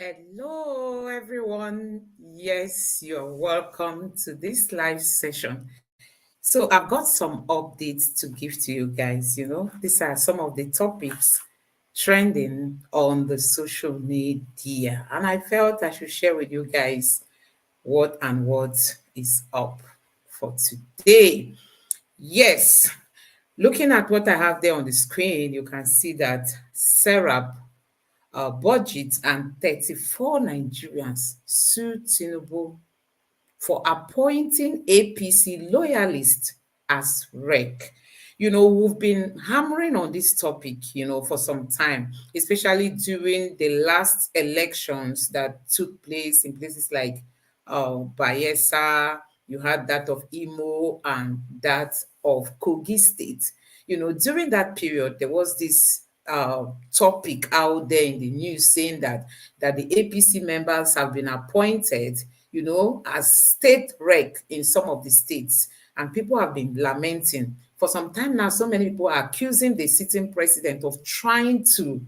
Hello, everyone. Yes, you're welcome to this live session. So, I've got some updates to give to you guys. These are some of the topics trending on the social media, and I felt I should share with you guys what is up for today. Yes, looking at what I have there on the screen, you can see that Serap budget and 34 Nigerians sued Tinubu for appointing APC loyalists as REC. We've been hammering on this topic, for some time, especially during the last elections that took place in places like Bayelsa. You had that of Imo and that of Kogi State. During that period, there was this topic out there in the news saying that the APC members have been appointed, as state rec in some of the states, and people have been lamenting for some time now. So many people are accusing the sitting president of trying to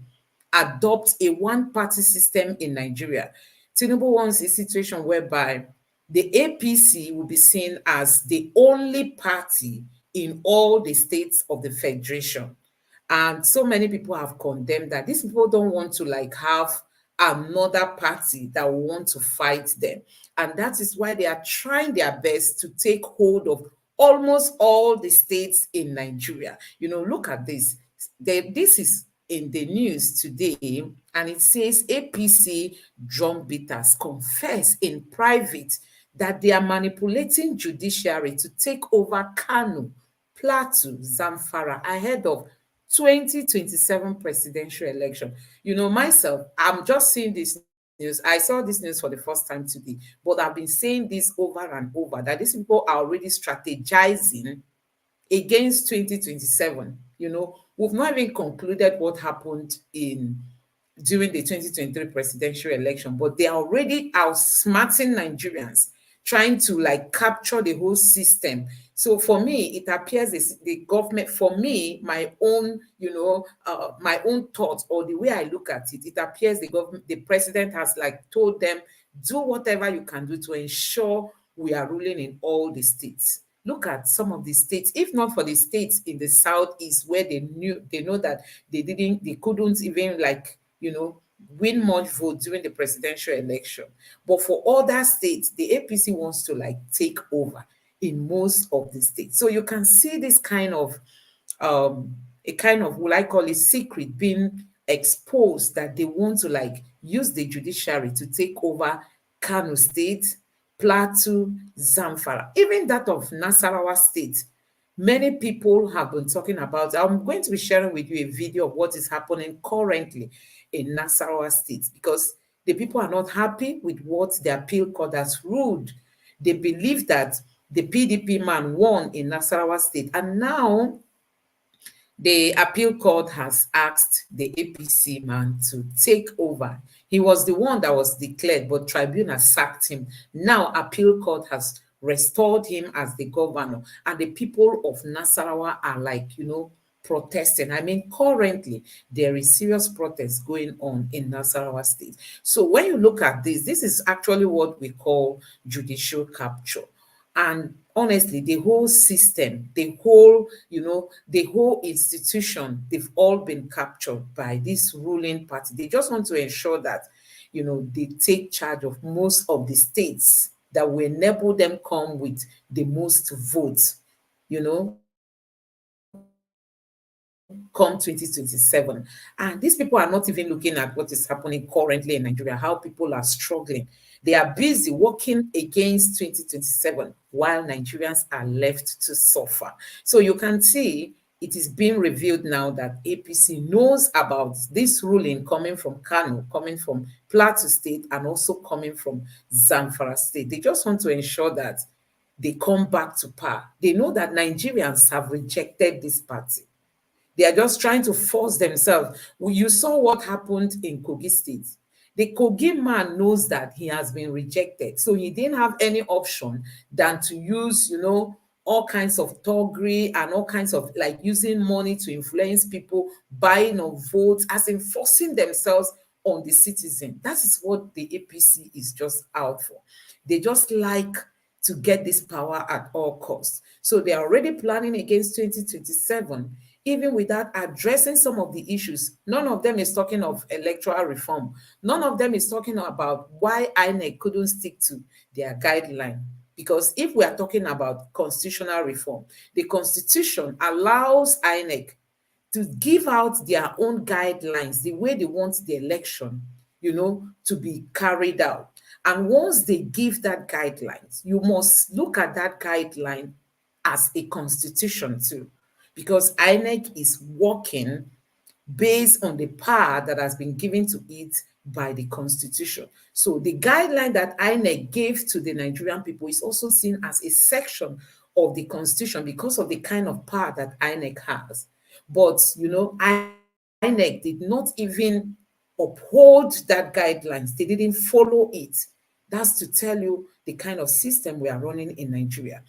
adopt a one-party system in Nigeria. Tinubu wants a situation whereby the APC will be seen as the only party in all the states of the federation. And so many people have condemned that. These people don't want to have another party that will want to fight them. And that is why they are trying their best to take hold of almost all the states in Nigeria. Look at this. This is in the news today, and it says APC drum beaters confess in private that they are manipulating judiciary to take over Kano, Plateau, Zamfara ahead of 2027 presidential election. Myself, I'm just seeing this news. I saw this news for the first time today, but I've been saying this over and over that these people are already strategizing against 2027. We've not even concluded what happened in during the 2023 presidential election, but they are already outsmarting Nigerians, trying to capture the whole system. So for me, it appears the government, for me, my own thoughts, or the way I look at it, it appears the government, the president has told them, do whatever you can do to ensure we are ruling in all the states. Look at some of the states, if not for the states in the southeast where they know that they couldn't even win much vote during the presidential election. But for other states, the APC wants to take over in most of the states. So you can see this kind of a kind of, what I call it, secret being exposed, that they want to use the judiciary to take over Kano State, Plateau, Zamfara, even that of Nasarawa State. Many people have been talking about. I'm going to be sharing with you a video of what is happening currently in Nasarawa State, because the people are not happy with what the appeal court has ruled. They believe that the PDP man won in Nasarawa State, and now the appeal court has asked the APC man to take over. He was the one that was declared, but tribunal sacked him. Now appeal court has restored him as the governor, and the people of Nasarawa are protesting. I mean, currently there is serious protest going on in Nasarawa State. So when you look at this is actually what we call judicial capture. And honestly, the whole system, the whole institution, they've all been captured by this ruling party. They just want to ensure that, they take charge of most of the states that will enable them come with the most votes, come 2027. And these people are not even looking at what is happening currently in Nigeria, how people are struggling. They are busy working against 2027 while Nigerians are left to suffer. So you can see it is being revealed now that APC knows about this ruling coming from Kano, coming from Plateau State, and also coming from Zamfara State. They just want to ensure that they come back to power. They know that Nigerians have rejected this party. They are just trying to force themselves. You saw what happened in Kogi State. The Kogi man knows that he has been rejected. So he didn't have any option than to use, all kinds of thuggery and all kinds of using money to influence people, buying of votes, as in forcing themselves on the citizen. That is what the APC is just out for. They just like to get this power at all costs. So they are already planning against 2027, even without addressing some of the issues. None of them is talking of electoral reform. None of them is talking about why INEC couldn't stick to their guideline. Because if we are talking about constitutional reform, the constitution allows INEC to give out their own guidelines, the way they want the election, to be carried out. And once they give that guidelines, you must look at that guideline as a constitution too, because INEC is working based on the power that has been given to it by the constitution. So the guideline that INEC gave to the Nigerian people is also seen as a section of the constitution because of the kind of power that INEC has. But INEC did not even uphold that guidelines. They didn't follow it. That's to tell you the kind of system we are running in Nigeria.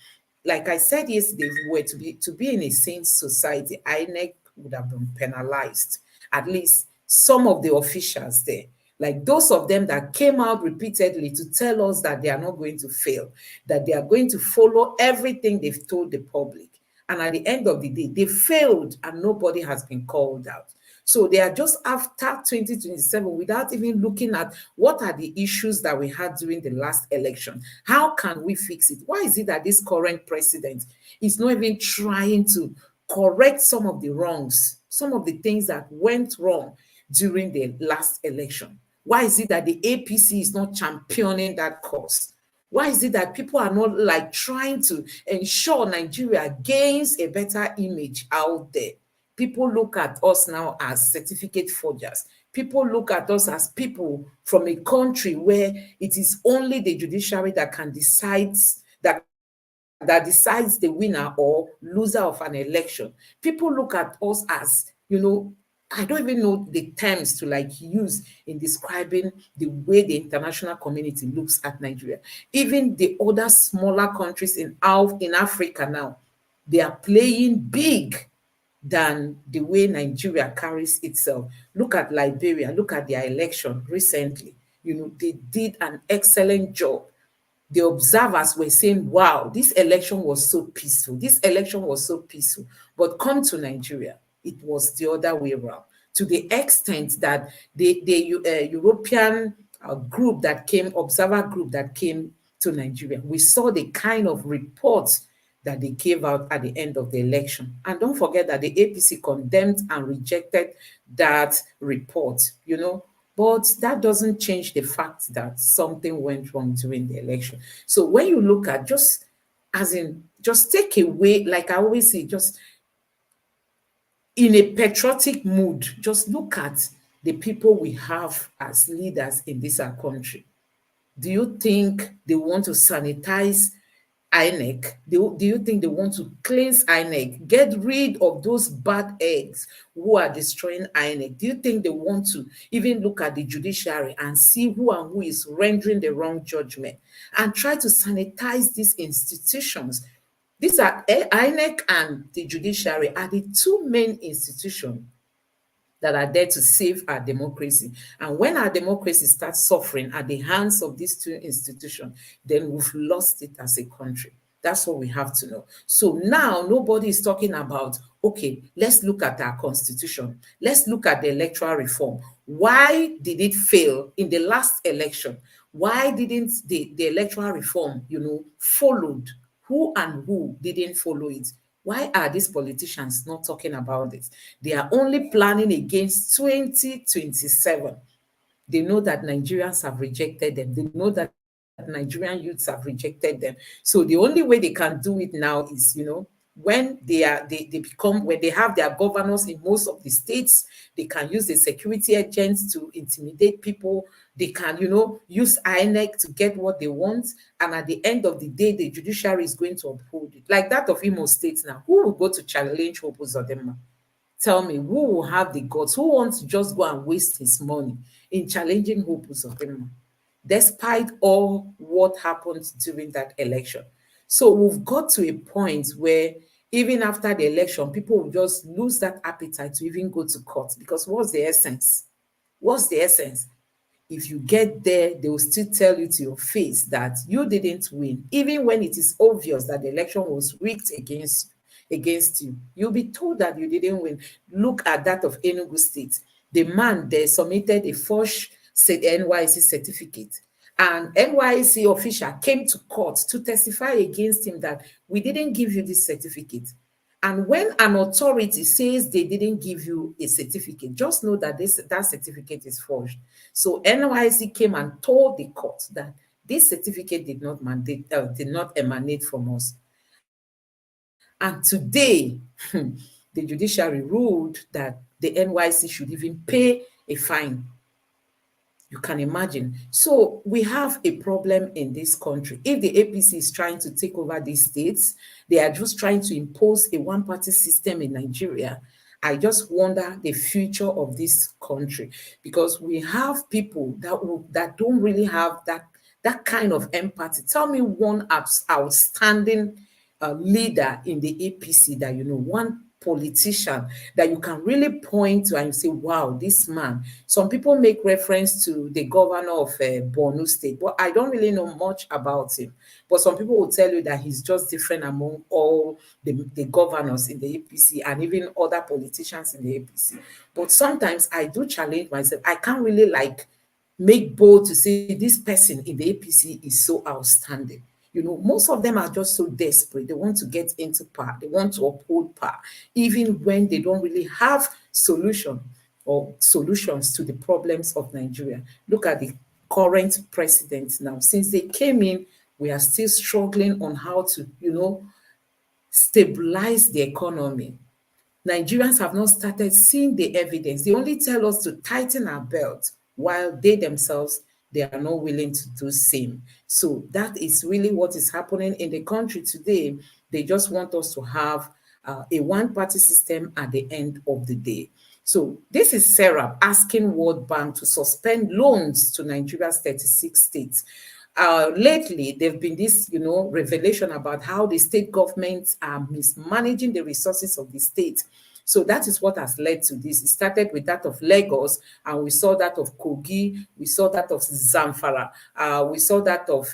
Like I said yesterday, if we were to be in a sane society, INEC would have been penalized. At least some of the officials there, like those of them that came out repeatedly to tell us that they are not going to fail, that they are going to follow everything they've told the public. And at the end of the day, they failed and nobody has been called out. So they are just after 2027 without even looking at what are the issues that we had during the last election. How can we fix it? Why is it that this current president is not even trying to correct some of the wrongs, some of the things that went wrong during the last election? Why is it that the APC is not championing that cause? Why is it that people are not like trying to ensure Nigeria gains a better image out there? People look at us now as certificate forgers. People look at us as people from a country where it is only the judiciary that can decide, that decides the winner or loser of an election. People look at us as, I don't even know the terms to like use in describing the way the international community looks at Nigeria. Even the other smaller countries in Africa now, they are playing big than the way Nigeria carries itself. Look at Liberia, look at their election recently. They did an excellent job. The observers were saying, wow, this election was so peaceful. This election was so peaceful. But come to Nigeria, it was the other way around, to the extent that the European group that came, observer group that came to Nigeria, we saw the kind of reports that they gave out at the end of the election. And don't forget that the APC condemned and rejected that report, but that doesn't change the fact that something went wrong during the election. So when you look at just take away, like I always say, just in a patriotic mood, just look at the people we have as leaders in this our country. Do you think they want to sanitize INEC? Do you think they want to cleanse INEC, get rid of those bad eggs who are destroying INEC? Do you think they want to even look at the judiciary and see who and who is rendering the wrong judgment and try to sanitize these institutions? These are INEC and the judiciary are the two main institutions that are there to save our democracy. And when our democracy starts suffering at the hands of these two institutions, then we've lost it as a country. That's what we have to know. So now nobody is talking about, okay, let's look at our constitution. Let's look at the electoral reform. Why did it fail in the last election? Why didn't the electoral reform, followed? Who and who didn't follow it? Why are these politicians not talking about it? They are only planning against 2027. They know that Nigerians have rejected them. They know that Nigerian youths have rejected them. So the only way they can do it now is, when when they have their governors in most of the states, they can use the security agents to intimidate people. They can, use INEC to get what they want. And at the end of the day, the judiciary is going to uphold it. Like that of Imo State now. Who will go to challenge Hope Uzodinma? Tell me, who will have the guts? Who wants to just go and waste his money in challenging Hope Uzodinma, despite all what happened during that election? So we've got to a point where even after the election, people will just lose that appetite to even go to court, because what's the essence? What's the essence? If you get there, they will still tell you to your face that you didn't win, even when it is obvious that the election was rigged against you. You'll be told that you didn't win. Look at that of Enugu State. The man there submitted a forged NYC certificate, and NYC official came to court to testify against him that we didn't give you this certificate. And when an authority says they didn't give you a certificate, just know that that certificate is forged. So NYC came and told the court that this certificate did not emanate from us. And today, the judiciary ruled that the NYC should even pay a fine. You can imagine. So we have a problem in this country. If the APC is trying to take over these states, they are just trying to impose a one-party system in Nigeria. I just wonder the future of this country, because we have people that don't really have that kind of empathy. Tell me one outstanding leader in the APC that you know, one politician that you can really point to and say, wow, this man. Some people make reference to the governor of Borno State, but I don't really know much about him. But some people will tell you that he's just different among all the governors in the APC and even other politicians in the APC. But sometimes I do challenge myself. I can't really make bold to say this person in the APC is so outstanding. You know, most of them are just so desperate. They want to get into power. They want to uphold power, even when they don't really have solutions to the problems of Nigeria. Look at the current president now. Since they came in, we are still struggling on how to, stabilize the economy. Nigerians have not started seeing the evidence. They only tell us to tighten our belt, while they themselves, they are not willing to do same. So that is really what is happening in the country today. They just want us to have a one-party system at the end of the day. So this is Sarah asking World Bank to suspend loans to Nigeria's 36 states. Lately, there've been this, revelation about how the state governments are mismanaging the resources of the state. So that is what has led to this. It started with that of Lagos, and we saw that of Kogi, we saw that of Zamfara, we saw that of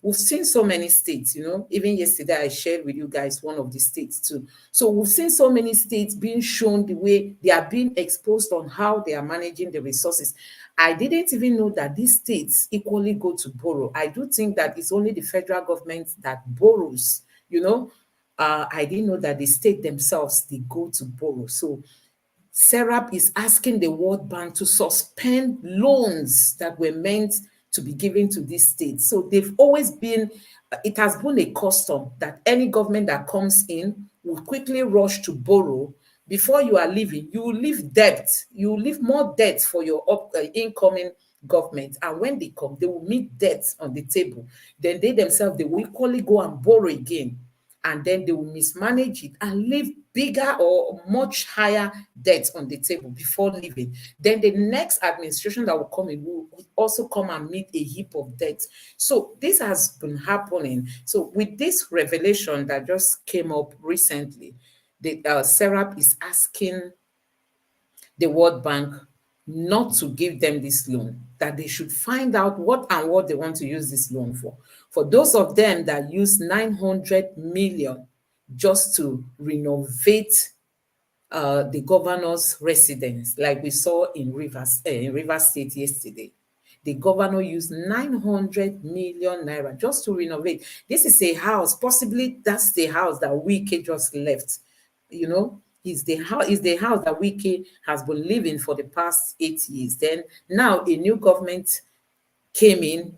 we've seen so many states, even yesterday I shared with you guys one of the states too. So we've seen so many states being shown the way they are being exposed on how they are managing the resources. I didn't even know that these states equally go to borrow. I do think that it's only the federal government that borrows, I didn't know that the state themselves, they go to borrow. So Serap is asking the World Bank to suspend loans that were meant to be given to these states. So they've always been, it has been a custom that any government that comes in will quickly rush to borrow. Before you are leaving, you will leave debt. You will leave more debt for your incoming government. And when they come, they will meet debt on the table. Then they themselves, they will equally go and borrow again, and then they will mismanage it and leave bigger or much higher debts on the table before leaving. Then the next administration that will come in will also come and meet a heap of debts. So this has been happening. So with this revelation that just came up recently, the Serap is asking the World Bank not to give them this loan, that they should find out what they want to use this loan for. For those of them that use 900 million just to renovate the governor's residence, like we saw in Rivers State yesterday. The governor used 900 million naira just to renovate. This is a house, possibly that's the house that Wike just left. Is the house that Wike has been living for the past 8 years. Then now a new government came in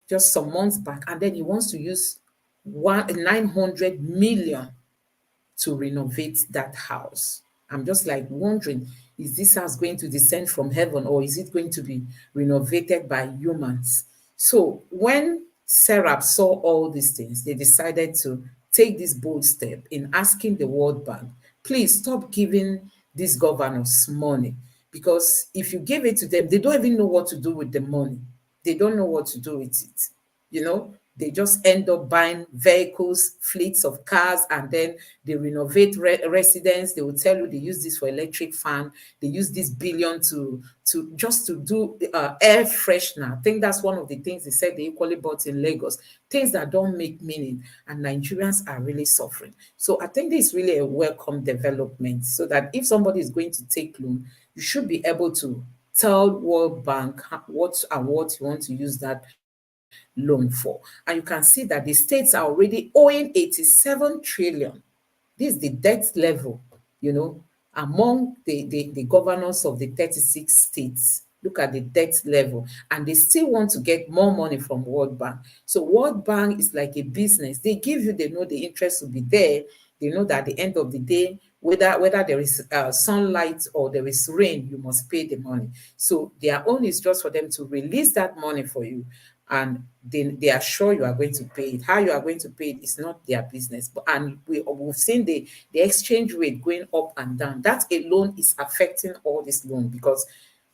just some months back, and then he wants to use 900 million to renovate that house. I'm just like wondering, is this house going to descend from heaven, or is it going to be renovated by humans? So when Serap saw all these things, they decided to take this bold step in asking the World Bank, please stop giving these governors money, because if you give it to them, they don't even know what to do with the money. They don't know what to do with it. They just end up buying vehicles, fleets of cars, and then they renovate residents. They will tell you they use this for electric fan. They use this billion to just to do air freshener. I think that's one of the things they said they equally bought in Lagos. Things that don't make meaning, and Nigerians are really suffering. So I think this is really a welcome development. So that if somebody is going to take loan, you should be able to tell World Bank what and what you want to use that loan for. And you can see that the states are already owing 87 trillion. This is the debt level, you know, among the governors of the 36 states. Look at the debt level, and they still want to get more money from World Bank. So World Bank is like a business. They give you, they know the interest will be there. They know that at the end of the day, whether there is sunlight or there is rain, you must pay the money. So their own is just for them to release that money for you, and they are sure you are going to pay it. How you are going to pay it is not their business. But and we've seen the exchange rate going up and down. That alone is affecting all this loan, because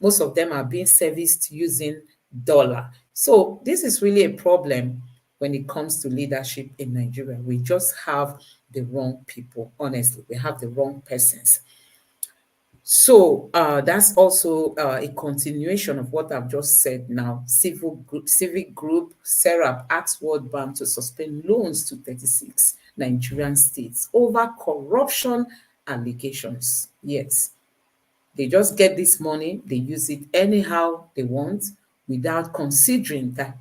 most of them are being serviced using dollar. So this is really a problem when it comes to leadership in Nigeria. We just have the wrong people. Honestly, we have the wrong persons. So that's also a continuation of what I've just said now. Civic group Serap asked World Bank to suspend loans to 36 Nigerian states over corruption allegations. Yes, they just get this money, they use it anyhow they want without considering that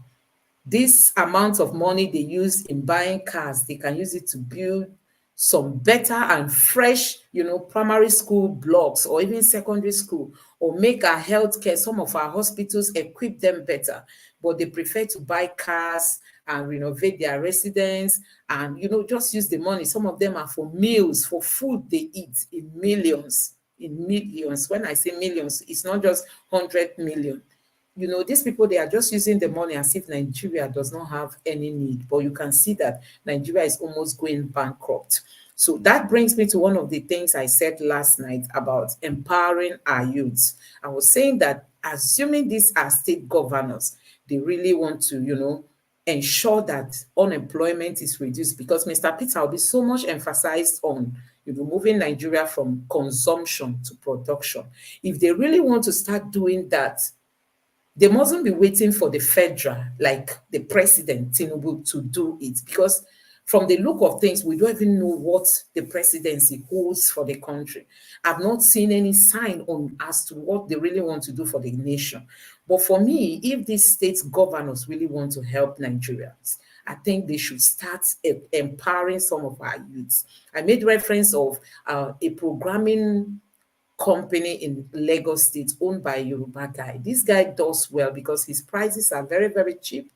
this amount of money they use in buying cars, they can use it to build some better and fresh, primary school blocks, or even secondary school, or make our healthcare, some of our hospitals, equip them better. But they prefer to buy cars and renovate their residence, and just use the money. Some of them are for meals, for food they eat, in millions. In millions. When I say millions, it's not just 100 million. These people, they are just using the money as if Nigeria does not have any need. But you can see that Nigeria is almost going bankrupt. So that brings me to one of the things I said last night about empowering our youths. I was saying that, assuming these are state governors, they really want to, ensure that unemployment is reduced, because Mr. Peter will be so much emphasized on moving Nigeria from consumption to production. If they really want to start doing that, they mustn't be waiting for the federal, like the president, Tinubu, to do it, because from the look of things, we don't even know what the presidency holds for the country. I've not seen any sign on as to what they really want to do for the nation. But for me, if these state governors really want to help Nigerians, I think they should start empowering some of our youths. I made reference of a programming company in Lagos State owned by a Yoruba guy. This guy does well because his prices are very, very cheap.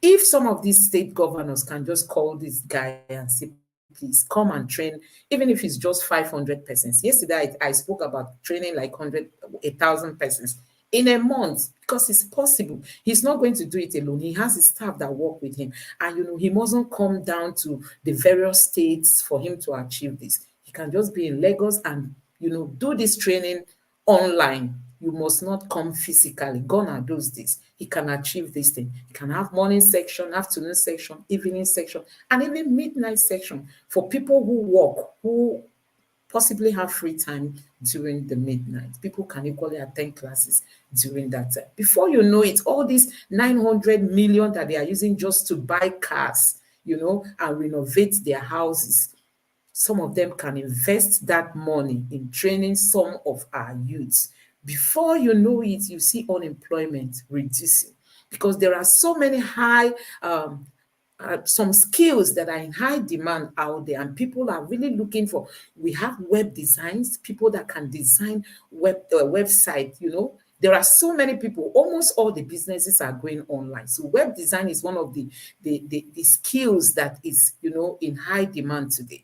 If some of these state governors can just call this guy and say, please come and train, even if it's just 500 persons. Yesterday, I spoke about training like 1,000 persons in a month, because it's possible. He's not going to do it alone. He has his staff that work with him. And, he mustn't come down to the various states for him to achieve this. He can just be in Lagos and, do this training online. You must not come physically. Gone are those days. He can achieve this thing. He can have morning section, afternoon section, evening section, and even midnight section for people who work, who possibly have free time during the midnight. People can equally attend classes during that time. Before you know it, all these 900 million that they are using just to buy cars, and renovate their houses, some of them can invest that money in training some of our youths. Before you know it, you see unemployment reducing, because there are so many high some skills that are in high demand out there, and people are really looking for. We have web designs, people that can design website. There are so many people. Almost all the businesses are going online. So web design is one of the skills that is in high demand today.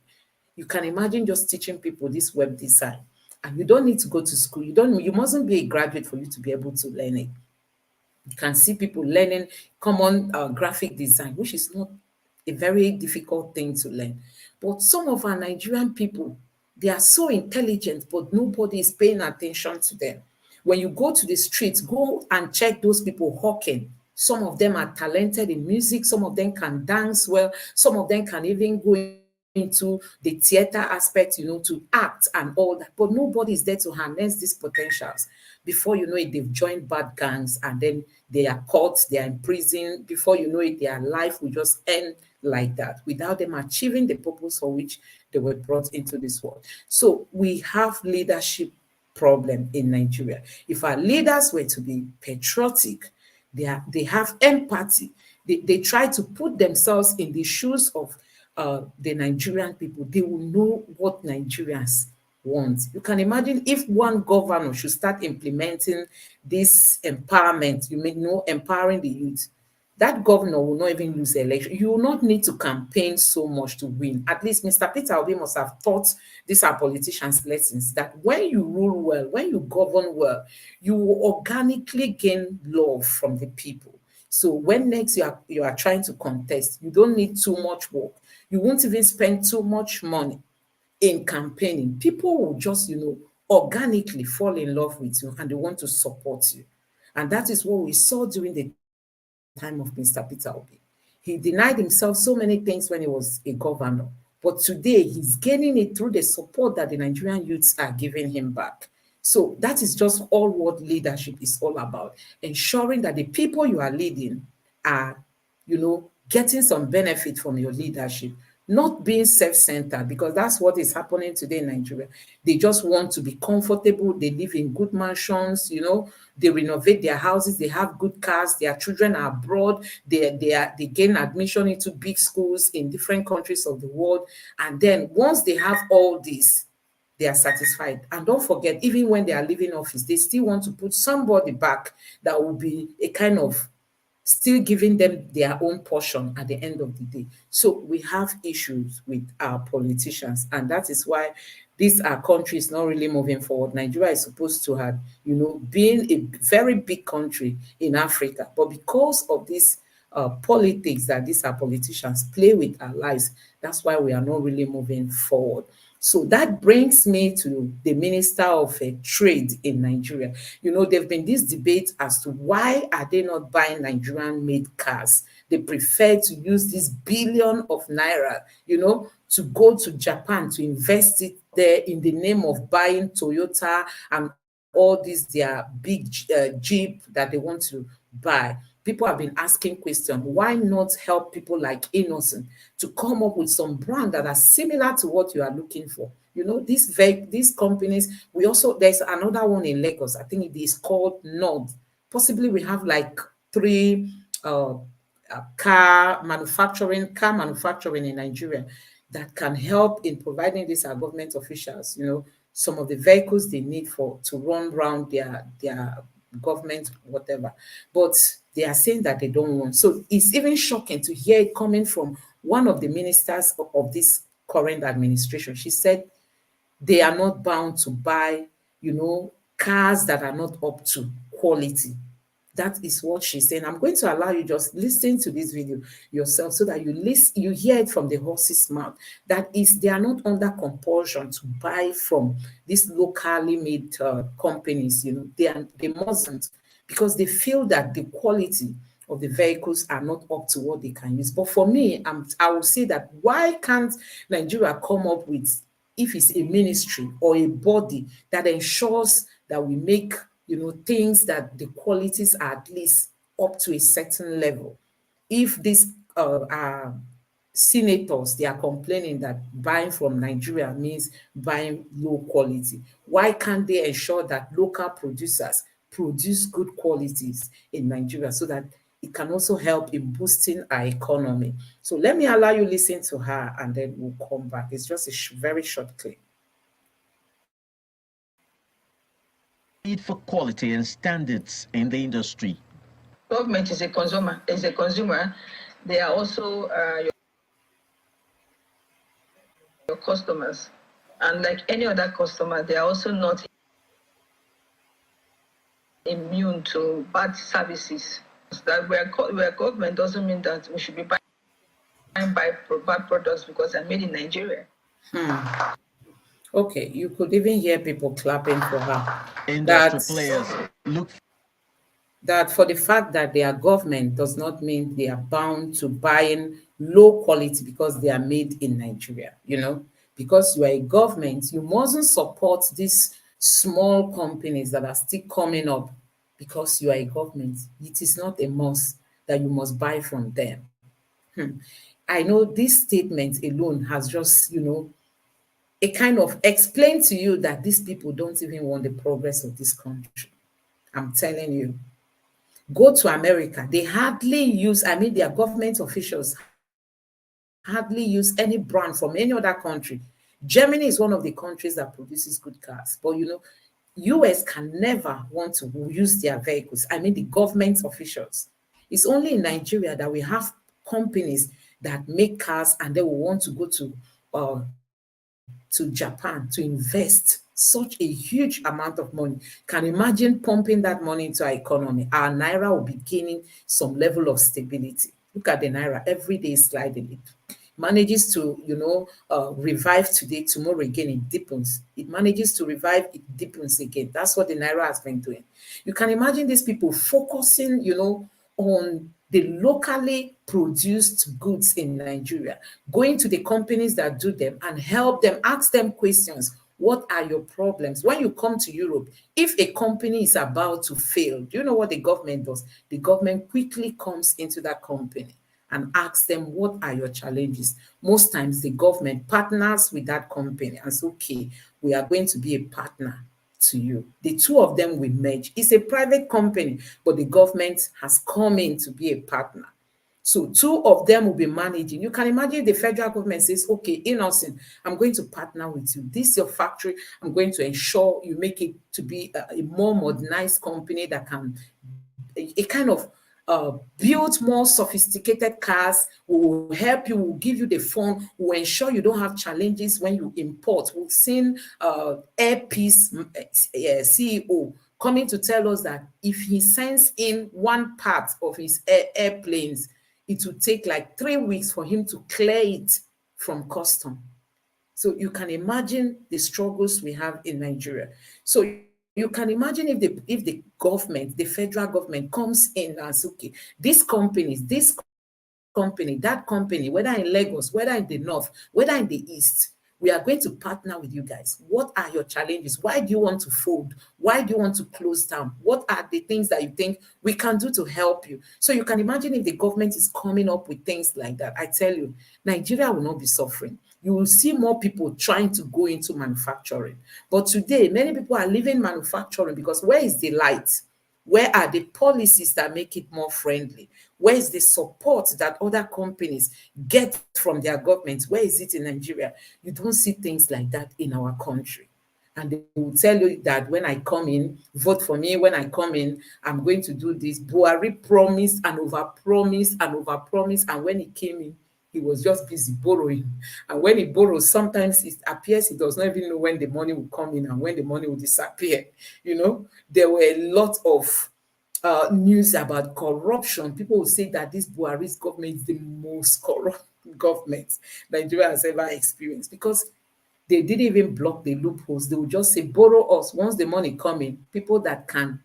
You can imagine just teaching people this web design, and you don't need to go to school. You mustn't be a graduate for you to be able to learn it. You can see people learning common graphic design, which is not a very difficult thing to learn. But some of our Nigerian people, they are so intelligent, but nobody is paying attention to them. When you go to the streets, go and check those people hawking. Some of them are talented in music. Some of them can dance well. Some of them can even go into the theater aspect, to act and all that. But nobody is there to harness these potentials. Before you know it, they've joined bad gangs, and then they are caught, they are in prison. Before you know it, their life will just end like that without them achieving the purpose for which they were brought into this world. So we have leadership problem in Nigeria. If our leaders were to be patriotic, they have empathy. They try to put themselves in the shoes of the Nigerian people. They will know what Nigerians want. You can imagine if one governor should start implementing this empowerment, empowering the youth, that governor will not even lose the election. You will not need to campaign so much to win. At least Mr. Peter Obi must have taught these are politicians lessons that when you rule well, when you govern well, you will organically gain love from the people. So when next you are trying to contest, you don't need too much work. You won't even spend too much money in campaigning. People will just, organically fall in love with you and they want to support you. And that is what we saw during the time of Mr. Peter Obi. He denied himself so many things when he was a governor. But today he's gaining it through the support that the Nigerian youths are giving him back. So that is just all what leadership is all about. Ensuring that the people you are leading are, getting some benefit from your leadership, not being self-centered, because that's what is happening today in Nigeria. They just want to be comfortable. They live in good mansions, they renovate their houses, they have good cars, their children are abroad, they gain admission into big schools in different countries of the world. And then once they have all this, they are satisfied. And don't forget, even when they are leaving office, they still want to put somebody back that will be a kind of still giving them their own portion at the end of the day. So we have issues with our politicians, and that is why this our country is not really moving forward. Nigeria is supposed to have, been a very big country in Africa, but because of this politics that these our politicians play with our lives, that's why we are not really moving forward. So that brings me to the Minister of Trade in Nigeria. There've been this debate as to why are they not buying Nigerian-made cars. They prefer to use this billion of naira, to go to Japan to invest it there in the name of buying Toyota and all these their big Jeep that they want to buy. People have been asking questions, why not help people like Innocent to come up with some brand that are similar to what you are looking for? These companies, there's another one in Lagos, I think it is called Nord. Possibly we have like three car manufacturing in Nigeria that can help in providing these our government officials, some of the vehicles they need for to run around their government, whatever. But they are saying that they don't want. So it's even shocking to hear it coming from one of the ministers of this current administration. She said they are not bound to buy, cars that are not up to quality. That is what she's saying. I'm going to allow you just listen to this video yourself so that you hear it from the horse's mouth. That is, they are not under compulsion to buy from these locally made companies. They mustn't, because they feel that the quality of the vehicles are not up to what they can use. But for me, I will say that why can't Nigeria come up with, if it's a ministry or a body that ensures that we make things that the qualities are at least up to a certain level. If these senators, they are complaining that buying from Nigeria means buying low quality, why can't they ensure that local producers produce good qualities in Nigeria so that it can also help in boosting our economy? So let me allow you listen to her and then we'll come back. It's just a very short clip. Need for quality and standards in the industry. Government is a consumer. They are also your customers. And like any other customer, they are also not immune to bad services. That we're government doesn't mean that we should be buying bad products because they're made in Nigeria. Okay, you could even hear people clapping for her. Industry players look that for the fact that they are government does not mean they are bound to buying low quality because they are made in Nigeria, because you are a government, you mustn't support these small companies that are still coming up because you are a government. It is not a must that you must buy from them. I know this statement alone has just, it kind of explained to you that these people don't even want the progress of this country. I'm telling you. Go to America, they hardly use, I mean, their government officials hardly use any brand from any other country. Germany is one of the countries that produces good cars, but US can never want to use their vehicles. I mean, the government officials. It's only in Nigeria that we have companies that make cars and they will want to go to Japan to invest such a huge amount of money. Can imagine pumping that money into our economy. Our naira will be gaining some level of stability. Look at the naira, every day is sliding. It manages to, revive today, tomorrow again it deepens. It manages to revive, it deepens again. That's what the naira has been doing. You can imagine these people focusing, on the locally produced goods in Nigeria, going to the companies that do them and help them, ask them questions. What are your problems? When you come to Europe, if a company is about to fail, do you know what the government does? The government quickly comes into that company and asks them, what are your challenges? Most times the government partners with that company and says, okay, we are going to be a partner to you. The two of them will merge. It's a private company, but the government has come in to be a partner. So two of them will be managing. You can imagine the federal government says, okay, Innocent, I'm going to partner with you. This is your factory. I'm going to ensure you make it to be a more modernized company that can, a kind of build more sophisticated cars, will help you, will give you the fund, will ensure you don't have challenges when you import. We've seen Airpeace CEO coming to tell us that if he sends in one part of his airplanes, it will take like 3 weeks for him to clear it from custom. So you can imagine the struggles we have in Nigeria. So you can imagine if the government, the federal government comes in and says, okay, these companies, this company, that company, whether in Lagos, whether in the north, whether in the east, we are going to partner with you guys. What are your challenges? Why do you want to fold? Why do you want to close down? What are the things that you think we can do to help you? So you can imagine if the government is coming up with things like that. I tell you, Nigeria will not be suffering. You will see more people trying to go into manufacturing. But today, many people are leaving manufacturing because where is the light? Where are the policies that make it more friendly? Where is the support that other companies get from their governments? Where is it in Nigeria? You don't see things like that in our country. And they will tell you that when I come in, vote for me. When I come in, I'm going to do this. Buhari promised and overpromised and overpromised. And when he came in, he was just busy borrowing. And when he borrows, sometimes it appears he does not even know when the money will come in and when the money will disappear. There were a lot of news about corruption. People will say that this Buhari's government is the most corrupt government Nigeria has ever experienced because they didn't even block the loopholes. They would just say, borrow us. Once the money come in, people that can,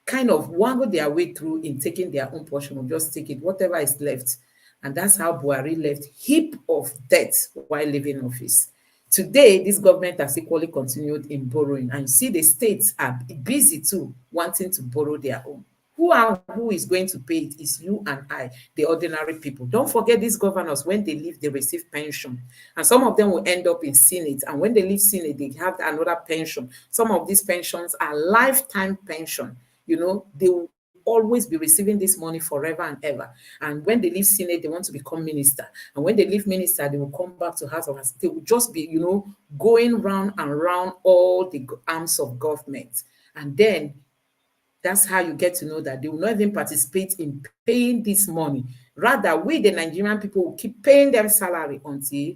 kind of wangle their way through in taking their own portion will just take it, whatever is left. And that's how Buhari left heap of debt while leaving office. Today, this government has equally continued in borrowing. And you see the states are busy too, wanting to borrow their own. Who is going to pay it is you and I, the ordinary people. Don't forget these governors, when they leave, they receive pension. And some of them will end up in Senate. And when they leave Senate, they have another pension. Some of these pensions are lifetime pension. They will always be receiving this money forever and ever. And when they leave Senate, they want to become minister. And when they leave minister, they will come back to House of Assembly. They will just be, going round and round all the arms of government. And then that's how you get to know that they will not even participate in paying this money. Rather, we, the Nigerian people, will keep paying them salary until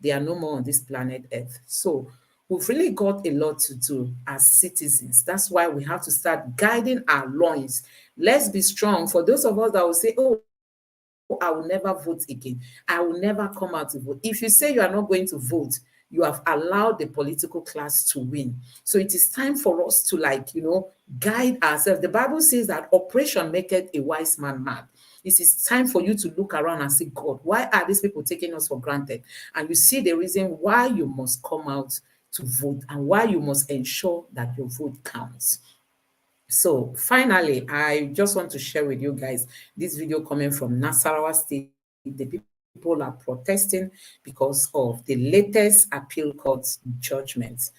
they are no more on this planet Earth. So we've really got a lot to do as citizens. That's why we have to start guiding our loins. Let's be strong. For those of us that will say, oh, I will never vote again. I will never come out to vote. If you say you are not going to vote, you have allowed the political class to win. So it is time for us to, like, guide ourselves. The Bible says that operation maketh a wise man mad. It is time for you to look around and say, God, why are these people taking us for granted? And you see the reason why you must come out to vote and why you must ensure that your vote counts. So finally, I just want to share with you guys this video coming from Nasarawa State. The people are protesting because of the latest appeal court judgment.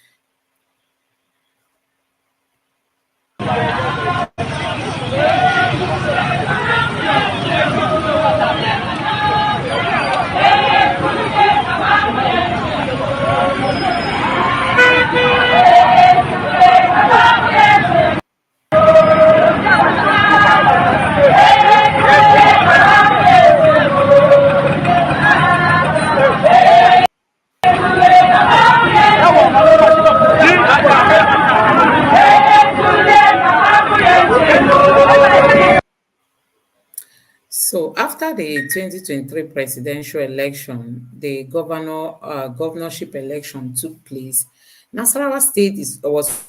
So after the 2023 presidential election, the governorship election took place. Nasarawa State was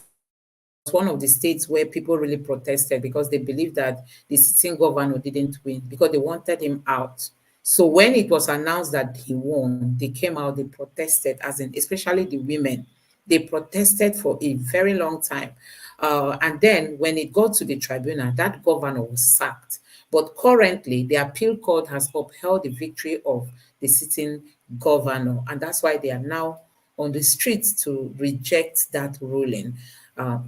one of the states where people really protested because they believed that the sitting governor didn't win because they wanted him out. So when it was announced that he won, they came out, they protested, as in especially the women. They protested for a very long time. And then when it got to the tribunal, that governor was sacked. But currently, the appeal court has upheld the victory of the sitting governor. And that's why they are now on the streets to reject that ruling.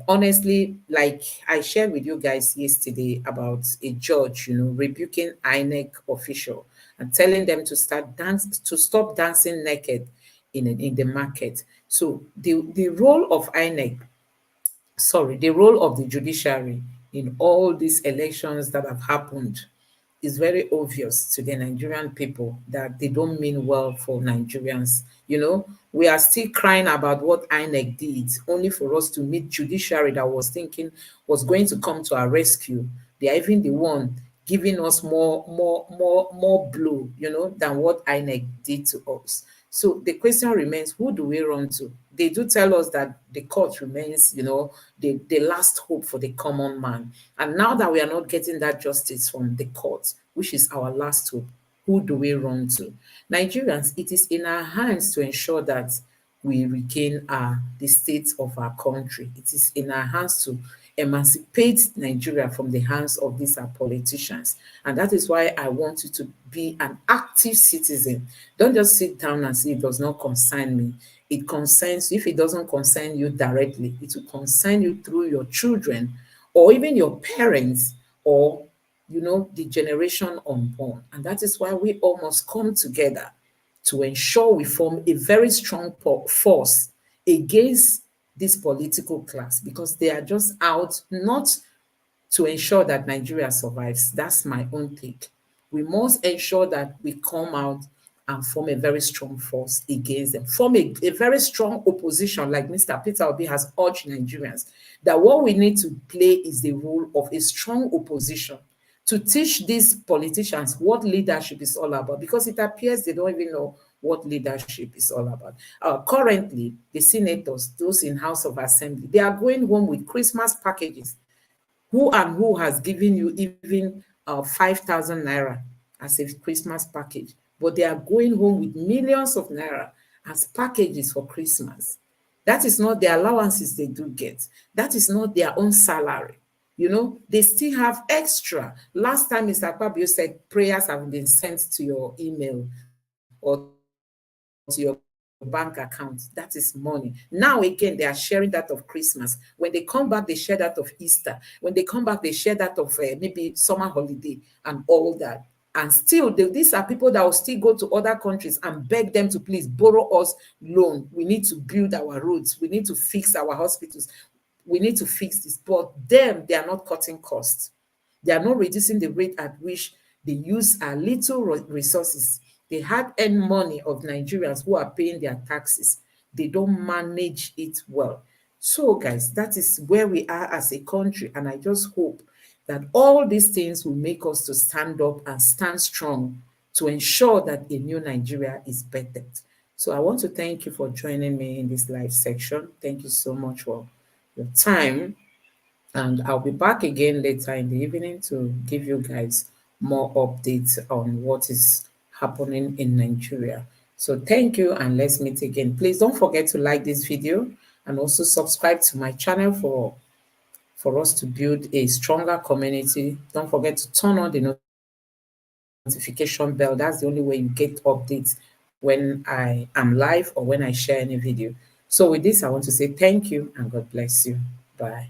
Honestly, like I shared with you guys yesterday about a judge, rebuking INEC official and telling them to stop dancing naked in the market. So the role of INEC, the role of the judiciary in all these elections that have happened is very obvious to the Nigerian people that they don't mean well for Nigerians. We are still crying about what INEC did, only for us to meet judiciary that was thinking was going to come to our rescue. They are even the one giving us more blow, than what INEC did to us. So the question remains, who do we run to? They do tell us that the court remains, the last hope for the common man. And now that we are not getting that justice from the court, which is our last hope, who do we run to? Nigerians, it is in our hands to ensure that we regain the state of our country. It is in our hands to emancipate Nigeria from the hands of these politicians. And that is why I want you to be an active citizen. Don't just sit down and say it does not concern me. It concerns, if it doesn't concern you directly, it will concern you through your children or even your parents or, the generation unborn. And that is why we all must come together to ensure we form a very strong force against this political class, because they are just out not to ensure that Nigeria survives. That's my own take. We must ensure that we come out and form a very strong force against them, form a very strong opposition, like Mr. Peter Obi has urged Nigerians, that what we need to play is the role of a strong opposition to teach these politicians what leadership is all about, because it appears they don't even know what leadership is all about. Currently, the senators, those in House of Assembly, they are going home with Christmas packages. Who has given you even 5,000 naira as a Christmas package? But they are going home with millions of naira as packages for Christmas. That is not the allowances they do get. That is not their own salary. They still have extra. Last time, Mr. Akpabio said prayers have been sent to your email or to your bank account. That is money. Now again, they are sharing that of Christmas. When they come back, they share that of Easter. When they come back, they share that of maybe summer holiday and all that. And still, these are people that will still go to other countries and beg them to please borrow us loan. We need to build our roads. We need to fix our hospitals. We need to fix this. But them, they are not cutting costs. They are not reducing the rate at which they use our little resources. The hard-earned money of Nigerians who are paying their taxes. They don't manage it well. So, guys, that is where we are as a country. And I just hope that all these things will make us to stand up and stand strong to ensure that a new Nigeria is bettered. So I want to thank you for joining me in this live section. Thank you so much for your time. And I'll be back again later in the evening to give you guys more updates on what is happening in Nigeria. So thank you, and let's meet again. Please don't forget to like this video and also subscribe to my channel for us to build a stronger community. Don't forget to turn on the notification bell. That's the only way you get updates when I am live or when I share any video. So with this, I want to say thank you and God bless you. Bye.